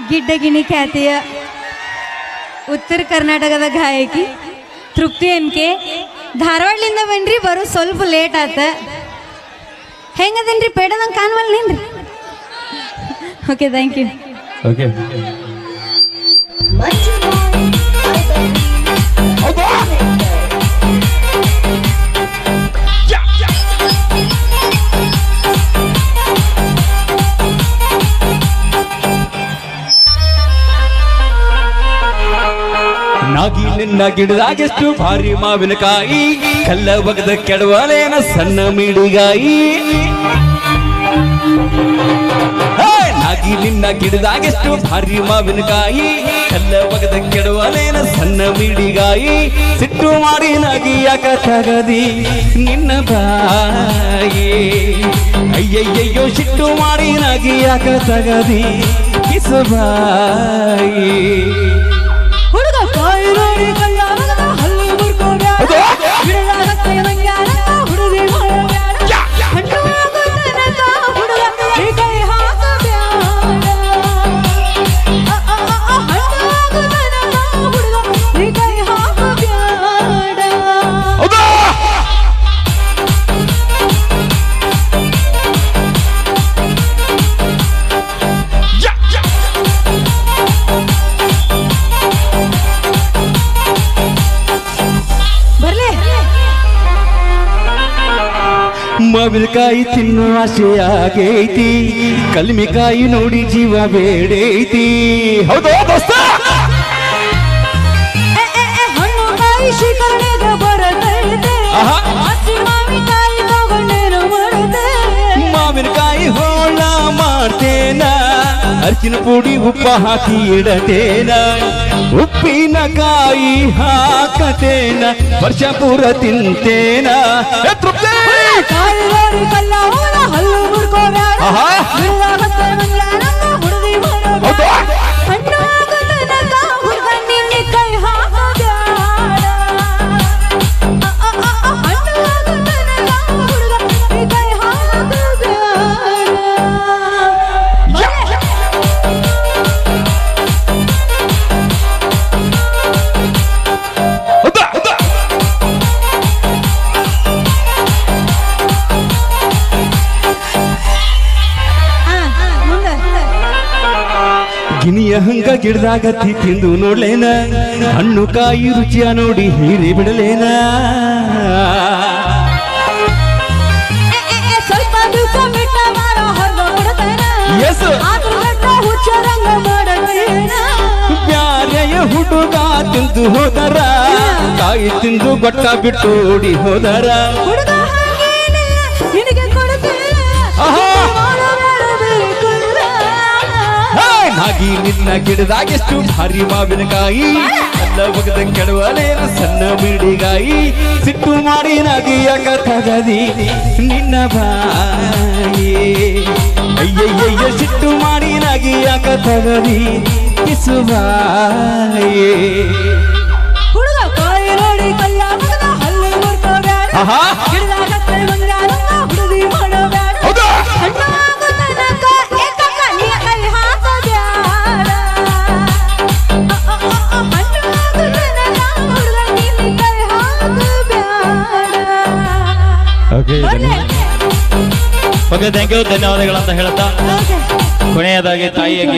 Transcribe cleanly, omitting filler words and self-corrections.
ಗಿಡ್ಡಗಿಣಿ ಖ್ಯಾತಿಯ ಉತ್ತರ ಕರ್ನಾಟಕದ ಗಾಯಕಿ ತೃಪ್ತಿ ಎನ್ಕೆ ಧಾರವಾಡಲಿಂದ ಬನ್ರಿ ಬರೋ ಸ್ವಲ್ಪ ಲೇಟ್ ಆತ ಹೆಂಗದೇನ್ರಿ ಪೇಡದಂಗೆ ಕಾಣವಲ್ಲೇನ್ರಿ ಓಕೆ ಥ್ಯಾಂಕ್ ಯು ಓಕೆ ನಾಗಿ ನಿನ್ನ ಗಿಡದಾಗೆಷ್ಟು ಭಾರಿ ಮಾವಿನಕಾಯಿ ಕಲ್ಲ ಬಗದ ಕೆಡವಲೇನ ಸಣ್ಣ ಮಿಡಿಗಾಯಿ ನಾಗಿ ನಿನ್ನ ಗಿಡದಾಗೆಷ್ಟು ಭಾರಿ ಮಾವಿನಕಾಯಿ ಕಲ್ಲ ಬಗದ ಕೆಡವಲೇನ ಸಣ್ಣ ಮಿಡಿಗಾಯಿ ಸಿಟ್ಟು ಮಾಡಿ ನಾಗಿ ಯಾಕ ತಗದಿ ನಿನ್ನ ಬಾಯಿ ಅಯ್ಯಯ್ಯಯ್ಯೋ ಸಿಟ್ಟು ಮಾಡಿ ನಾಗಿ ಯಾಕ ತಗದಿ ಕಿಸಬಾಯಿ ಹುಡುಗ ಕಾಯಿ ನೋಡಿ ಕಲ್ಯಾಣದ ಹಲ್ಲು ಮುರ್ಕೋಬ್ಯಾಡ ಬಿಡಲಾಗತ್ತೆ ಮಂಗ್ಯಾನ ಹುಡುಗಿ ಮಾಡಬ್ಯಾಡ ಹಣ್ಣು ಆಗುತ್ತನಕ ಹುಡುಗ ಈ ಕೈ ಹಾಕಬ್ಯಾಡ ಹಣ್ಣು ಆಗುತ್ತನಕ ಹುಡುಗ ಈ ಕೈ ಹಾಕಬ್ಯಾಡ ಮಾವಿನಕಾಯಿ ತಿನ್ನೋ ಆಸೆಯಾಗೈತಿ ಕಲ್ಮಿಕಾಯಿ ನೋಡಿ ಜೀವ ಬೇಡೈತಿ ಹೌದು ದೋಸ್ತ ಹಣ್ಣು ಕಾಯಿ ಶೀಕರಣೆಗ ಬರತೈತೆ ಹಸಿ ಮಾವಿನಕಾಯಿ ತಗೊಂಡೇನು ಮಾಡುತ್ತೆ ಮಾವಿನಕಾಯಿ ಹೋಳ ಮಾಡ್ತೇನ ಅರ್ಚಿನ ಪುಡಿ ಉಪ್ಪ ಹಾಕಿ ಇಡತೇನ ಉಪ್ಪಿನಕಾಯಿ ಹಾಕತೇನ ವರ್ಷ ಪೂರ ತಿಂತೇನ ಕಾಯಿ ನೋಡಿ ಕಲ್ಯಾಣ ಹಲ್ಲು ಮುರ್ಕೋಬ್ಯಾಡ ಬಿಡಲಾಗತ್ತೆ ಮಂಗ್ಯಾನ ಹುಡುಗಿ ಮಾಡಬ್ಯಾಡ ಹಣ್ಣು ಆಗುತ್ತನಕ ಹುಡುಗ ನಿನ್ನ ಕೈ ಹಾಕಬ್ಯಾಡ ಹಣ್ಣು ಆಗುತ್ತನಕ ಹುಡುಗ ಈ ಕೈ ಹಾಕಬ್ಯಾಡ ಗಿನಿಯ ಹಂಗ ಗಿಡದಾಗ ತಿಂದು ನೋಡ್ಲೇನ ಹಣ್ಣು ಕಾಯಿ ರುಚಿಯ ನೋಡಿ ಹೀರಿ ಬಿಡಲೇನ ಸ್ವಲ್ಪ ದಿವಸ ಬಿಟ್ಟ ಮಾರ ಹೊರಗ ಬಿಡ್ತೇನ ಎಸ್ ಹುಚ್ಚರಂಗ ಮಾಡಬೇಡ ಬ್ಯಾರೆಯ ಹುಡುಗ ತಿಂದು ಹೋದರ ಕಾಯಿ ತಿಂದು ಗೊಟ್ಟ ಬಿಟ್ಟು ಓಡಿ ಹೋದರ ಹುಡುಗ ಹಾಗೇನಿಲ್ಲ ನಿನಗೆ ಕೊಡುತ್ತೇನೆ ನಾಗಿ ನಿನ್ನ ಗಿಡದಾಗೆಷ್ಟು ಭಾರಿ ಮಾವಿನಕಾಯಿ ಅಲ್ಲ ಬಗದ ಕೆಡವಲೇನ ಸಣ್ಣ ಮಿಡಿಗಾಯಿ ಸಿಟ್ಟು ಮಾಡಿ ನಾಗಿ ಯಾಕ ತಗದಿ ನಿನ್ನ ಬಾಯಿ ಅಯ್ಯಯ್ಯಯ್ಯ ಸಿಟ್ಟು ಮಾಡಿ ನಾಗಿ ಯಾಕ ತಗದಿ ಕಿಸುಬಾಯಿ ಹುಡುಗ ಕಾಯಿ ನೋಡಿ ಕಲ್ಯಾಣದ ಹಲ್ಲು ಮುರ್ಕೋಬ್ಯಾಡ ಗಿಡದಾಗತ್ತೆ ಮಂಗ್ಯಾನ ಹುಡುಗಿ ಮಾಡಬ್ಯಾಡ ಹಣ್ಣು ಆಗುತ್ತನಕ ಏಕಕ್ಕ ನೀ ಕೈ ಹಾಕಬ್ಯಾಡ ಹಣ್ಣು ಆಗುತ್ತನಕ ಹುಡುಗ ನಿನ್ನ ಕೈ ಹಾಕಬ್ಯಾಡ ಓಕೆ ಥ್ಯಾಂಕ್ ಯು ಧನ್ಯವಾದಗಳಂತ ಹೇಳ್ತಾ ಕೊನೆಯದಾಗಿ ತಾಯಿಯಾಗಿ